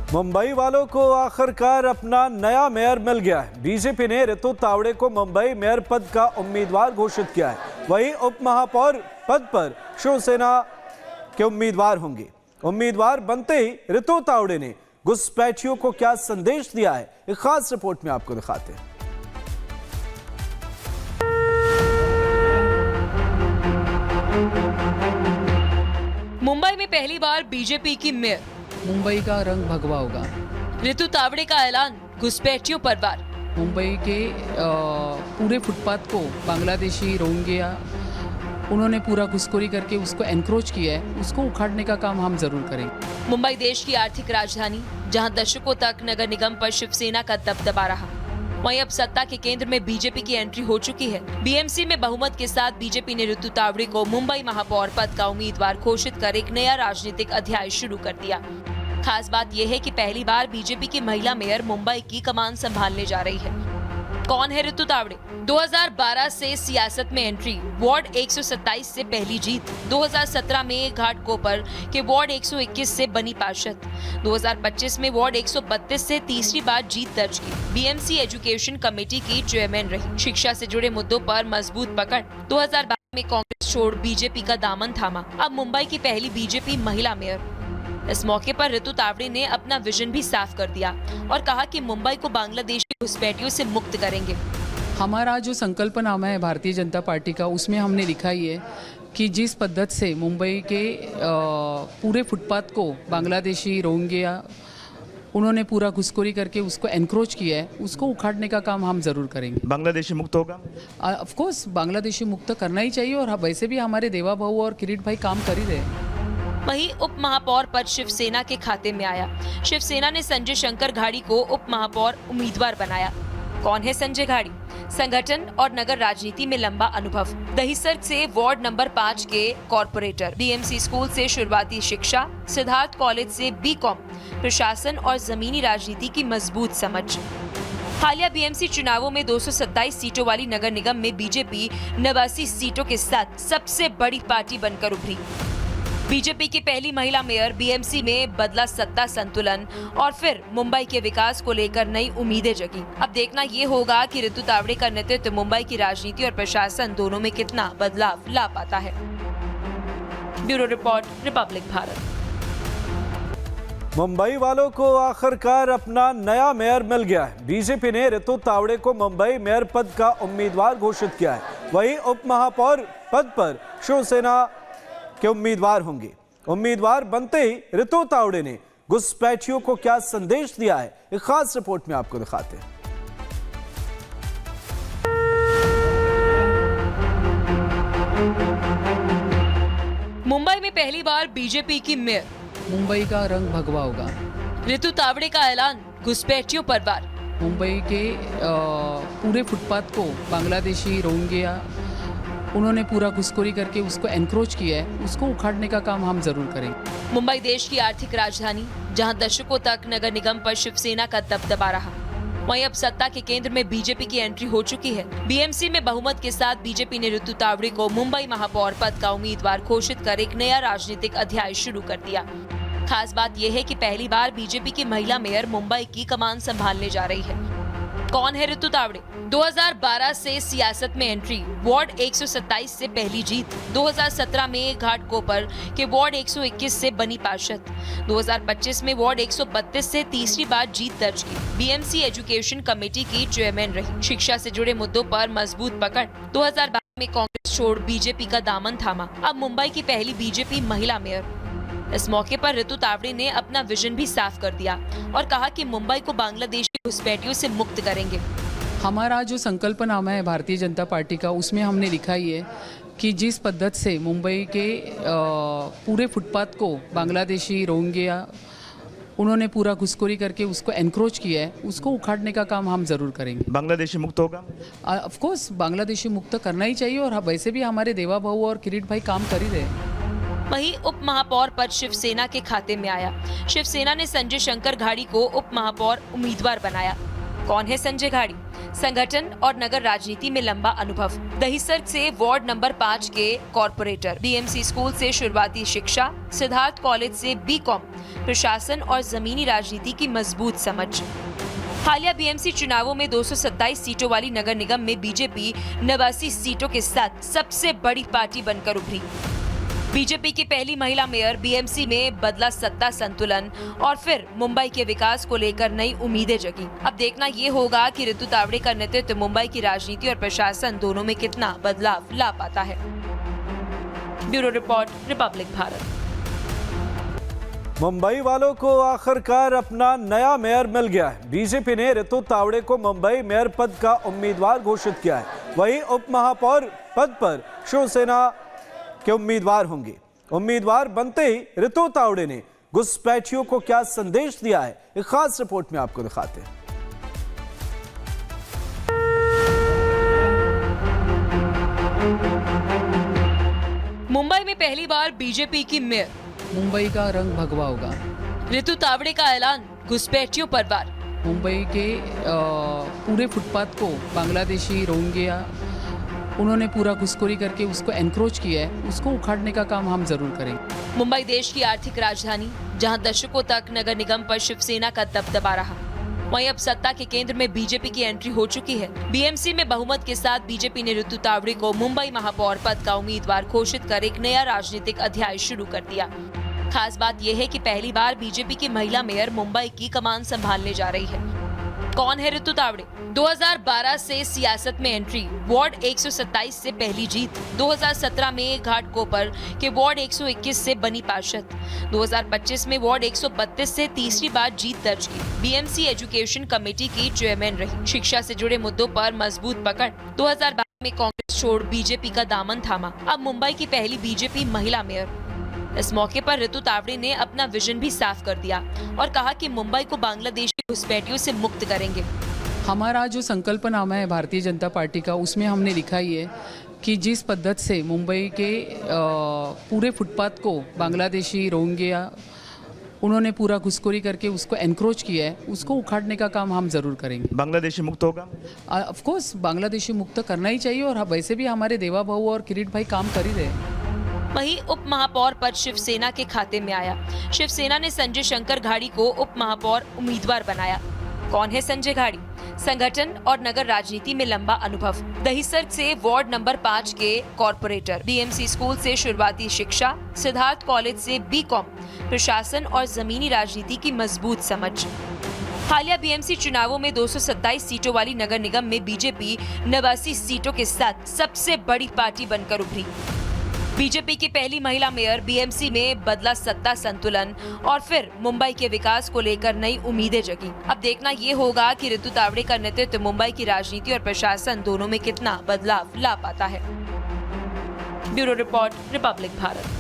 मुंबई वालों को आखिरकार अपना नया मेयर मिल गया है। बीजेपी ने रितु तावड़े को मुंबई मेयर पद का उम्मीदवार घोषित किया है। वहीं उप महापौर पद पर शिवसेना के उम्मीदवार होंगे। उम्मीदवार बनते ही रितु तावड़े ने घुसपैठियों को क्या संदेश दिया है, एक खास रिपोर्ट में आपको दिखाते हैं। मुंबई में पहली बार बीजेपी की मेयर, मुंबई का रंग भगवा होगा। रितु तावड़े का ऐलान, घुसपैठियों पर वार। मुंबई के पूरे फुटपाथ को बांग्लादेशी रोहिंग्या उन्होंने पूरा घुसखोरी करके उसको एनक्रोच किया है, उसको उखाड़ने का काम हम जरूर करेंगे। मुंबई देश की आर्थिक राजधानी, जहां दशकों तक नगर निगम पर शिवसेना का दबदबा रहा, वहीं अब सत्ता के केंद्र में बीजेपी की एंट्री हो चुकी है। बीएमसी में बहुमत के साथ बीजेपी ने रितु तावड़े को मुंबई महापौर पद का उम्मीदवार घोषित कर एक नया राजनीतिक अध्याय शुरू कर दिया। खास बात यह है कि पहली बार बीजेपी की महिला मेयर मुंबई की कमान संभालने जा रही है। कौन है रितु तावड़े? 2012 से सियासत में एंट्री, वार्ड 127 से पहली जीत, 2017 में घाटकोपर के वार्ड 121 से बनी पार्षद, 2025 में वार्ड 132 से तीसरी बार जीत दर्ज की। बीएमसी एजुकेशन कमेटी की चेयरमैन रही, शिक्षा से जुड़े मुद्दों पर मजबूत पकड़। 2012 में कांग्रेस छोड़ बीजेपी का दामन थामा, अब मुंबई की पहली बीजेपी महिला मेयर। इस मौके पर रितु तावड़े ने अपना विजन भी साफ कर दिया और कहा कि मुंबई को बांग्लादेशी घुसपैठियों से मुक्त करेंगे। हमारा जो संकल्पनामा है भारतीय जनता पार्टी का, उसमें हमने लिखा ही है कि जिस पद्धति से मुंबई के पूरे फुटपाथ को बांग्लादेशी रोहिंग्या उन्होंने पूरा घुसखोरी करके उसको एनक्रोच किया है, उसको उखाड़ने का काम हम जरूर करेंगे। बांग्लादेशी मुक्त होगा? ऑफ कोर्स बांग्लादेशी मुक्त करना ही चाहिए और वैसे भी हमारे देवा बहू और किरीट भाई काम कर ही रहे हैं। वहीं उप महापौर पद शिवसेना के खाते में आया। शिवसेना ने संजय शंकर घाड़ी को उप महापौर उम्मीदवार बनाया। कौन है संजय घाड़ी? संगठन और नगर राजनीति में लंबा अनुभव, दहिसर से वार्ड नंबर 5 के कॉर्पोरेटर, बीएमसी स्कूल से शुरुआती शिक्षा, सिद्धार्थ कॉलेज से बीकॉम, प्रशासन और जमीनी राजनीति की मजबूत समझ। हालिया बीएमसी चुनावों में 227 सीटों वाली नगर निगम में बीजेपी 89 सीटों के साथ सबसे बड़ी पार्टी बनकर उभरी। बीजेपी की पहली महिला मेयर, बीएमसी में बदला सत्ता संतुलन और फिर मुंबई के विकास को लेकर नई उम्मीदें जगी। अब देखना ये होगा कि रितु तावड़े का नेतृत्व मुंबई की राजनीति और प्रशासन दोनों में कितना बदलाव ला पाता है। Bureau report, Republic Bharat. Mumbai वालों को आखिरकार अपना नया मेयर मिल गया है। बीजेपी ने रितु तावड़े को मुंबई मेयर पद का उम्मीदवार घोषित किया है। वहीं उप महापौर पद पर शिवसेना के उम्मीदवार होंगे। उम्मीदवार बनते ही रितु तावड़े ने घुसपैठियों को क्या संदेश दिया है, एक खास रिपोर्ट में आपको दिखाते हैं। मुंबई में पहली बार बीजेपी की मेयर, मुंबई का रंग भगवा होगा। रितु तावड़े का ऐलान, घुसपैठियों पर वार। मुंबई के पूरे फुटपाथ को बांग्लादेशी रोहिंग्या उन्होंने पूरा घुसखोरी करके उसको एनक्रोच किया है, उसको उखाड़ने का काम हम जरूर करेंगे। मुंबई देश की आर्थिक राजधानी, जहां दशकों तक नगर निगम पर शिवसेना का दबदबा रहा, वहीं अब सत्ता के केंद्र में बीजेपी की एंट्री हो चुकी है। बीएमसी में बहुमत के साथ बीजेपी ने रितु तावड़े को मुंबई महापौर पद का उम्मीदवार घोषित कर एक नया राजनीतिक अध्याय शुरू कर दिया। खास बात यह है कि पहली बार बीजेपी की महिला मेयर मुंबई की कमान संभालने जा रही है। कौन है रितु तावड़े? 2012 से सियासत में एंट्री, वार्ड 127 से पहली जीत, 2017 में घाटकोपर के वार्ड 121 से बनी पार्षद, 2025 में वार्ड 132 से तीसरी बार जीत दर्ज की। बीएमसी एजुकेशन कमेटी की चेयरमैन रही, शिक्षा से जुड़े मुद्दों पर मजबूत पकड़। 2012 में कांग्रेस छोड़ बीजेपी का दामन थामा, अब मुंबई की पहली बीजेपी महिला मेयर। इस मौके पर रितु तावड़े ने अपना विजन भी साफ कर दिया और कहा कि मुंबई को बांग्लादेशी घुसपैठियों से मुक्त करेंगे। हमारा जो संकल्पनामा है भारतीय जनता पार्टी का, उसमें हमने लिखा ही है कि जिस पद्धति से मुंबई के पूरे फुटपाथ को बांग्लादेशी रोहिंग्या उन्होंने पूरा घुसखोरी करके उसको एनक्रोच किया है, उसको उखाड़ने का काम हम जरूर करेंगे। बांग्लादेशी मुक्त होगा? ऑफ कोर्स बांग्लादेशी मुक्त करना ही चाहिए और वैसे भी हमारे देवा बहू और किरीट भाई काम कर ही रहे हैं। वहीं उप महापौर पद शिवसेना के खाते में आया। शिवसेना ने संजय शंकर घाड़ी को उप महापौर उम्मीदवार बनाया। कौन है संजय घाड़ी? संगठन और नगर राजनीति में लंबा अनुभव। दहिसर से वार्ड नंबर 5 के कॉर्पोरेटर, बीएमसी स्कूल से शुरुआती शिक्षा, सिद्धार्थ कॉलेज से बीकॉम, प्रशासन और जमीनी राजनीति की मजबूत समझ। हालिया बीएमसी चुनावों में 227 सीटों वाली नगर निगम में बीजेपी 89 सीटों के साथ सबसे बड़ी पार्टी बनकर उभरी। बीजेपी की पहली महिला मेयर, बीएमसी में बदला सत्ता संतुलन और फिर मुंबई के विकास को लेकर नई उम्मीदें जगी। अब देखना ये होगा कि ऋतु तावड़े का नेतृत्व मुंबई की राजनीति और प्रशासन दोनों में कितना बदलाव ला पाता है। Bureau report, Republic Bharat. Mumbai वालों को आखिरकार अपना नया मेयर मिल गया है। बीजेपी ने ऋतु तावड़े को मुंबई मेयर पद का उम्मीदवार घोषित किया है। वहीं उप महापौर पद पर शिवसेना के उम्मीदवार होंगे। उम्मीदवार बनते ही ऋतु तावड़े ने घुसपैठियों को क्या संदेश दिया है, एक खास रिपोर्ट में आपको दिखाते हैं। मुंबई में पहली बार बीजेपी की मेयर, मुंबई का रंग भगवा होगा। ऋतु तावड़े का ऐलान, घुसपैठियों पर वार। मुंबई के पूरे फुटपाथ को बांग्लादेशी, रोहिंग्या, उन्होंने पूरा घुसखोरी करके उसको एनक्रोच किया है, उसको उखाड़ने का काम हम जरूर करेंगे। मुंबई देश की आर्थिक राजधानी, जहां दशकों तक नगर निगम पर शिवसेना का दबदबा रहा, वहीं अब सत्ता के केंद्र में बीजेपी की एंट्री हो चुकी है। बीएमसी में बहुमत के साथ बीजेपी ने ऋतु तावड़े को मुंबई महापौर पद का उम्मीदवार घोषित कर एक नया राजनीतिक अध्याय शुरू कर दिया। खास बात यह है कि पहली बार बीजेपी की महिला मेयर मुंबई की कमान संभालने जा रही है। कौन है ऋतु तावड़े? 2012 से सियासत में एंट्री, वार्ड 127 से पहली जीत, 2017 में घाटकोपर के वार्ड 121 से बनी पार्षद, 2025 में वार्ड 132 से तीसरी बार जीत दर्ज की। बीएमसी एजुकेशन कमेटी की चेयरमैन रही। शिक्षा से जुड़े मुद्दों पर मजबूत पकड़। 2012 में कांग्रेस छोड़ बीजेपी का दामन थामा। अब मुंबई की पहली बीजेपी महिला मेयर। इस मौके पर ऋतु तावड़े ने अपना विजन भी साफ कर दिया और कहा कि मुंबई को बांग्लादेशी घुसपैठियों से मुक्त करेंगे। हमारा जो संकल्पनामा है भारतीय जनता पार्टी का, उसमें हमने लिखा ही है कि जिस पद्धति से मुंबई के पूरे फुटपाथ को बांग्लादेशी, रोहिंग्या, उन्होंने पूरा घुसखोरी करके उसको एनक्रोच किया है, उसको उखाड़ने का काम हम जरूर करेंगे। बांग्लादेशी मुक्त होगा? ऑफ कोर्स बांग्लादेशी मुक्त करना ही चाहिए, और वैसे भी हमारे देवा बहू और किरीट भाई काम कर ही रहे हैं। वहीं उप महापौर पद शिवसेना के खाते में आया। शिवसेना ने संजय शंकर घाड़ी को उप महापौर उम्मीदवार बनाया। कौन है संजय घाड़ी? संगठन और नगर राजनीति में लंबा अनुभव। दहिसर से वार्ड नंबर 5 के कॉर्पोरेटर, बीएमसी स्कूल से शुरुआती शिक्षा, सिद्धार्थ कॉलेज से बीकॉम, प्रशासन और जमीनी राजनीति की मजबूत समझ। हालिया बीएमसी चुनावों में 227 सीटों वाली नगर निगम में बीजेपी 89 सीटों के साथ सबसे बड़ी पार्टी बनकर उभरी। बीजेपी की पहली महिला मेयर, बीएमसी में बदला सत्ता संतुलन और फिर मुंबई के विकास को लेकर नई उम्मीदें जगी। अब देखना ये होगा कि ऋतु तावड़े का नेतृत्व मुंबई की राजनीति और प्रशासन दोनों में कितना बदलाव ला पाता है। Bureau report, Republic Bharat.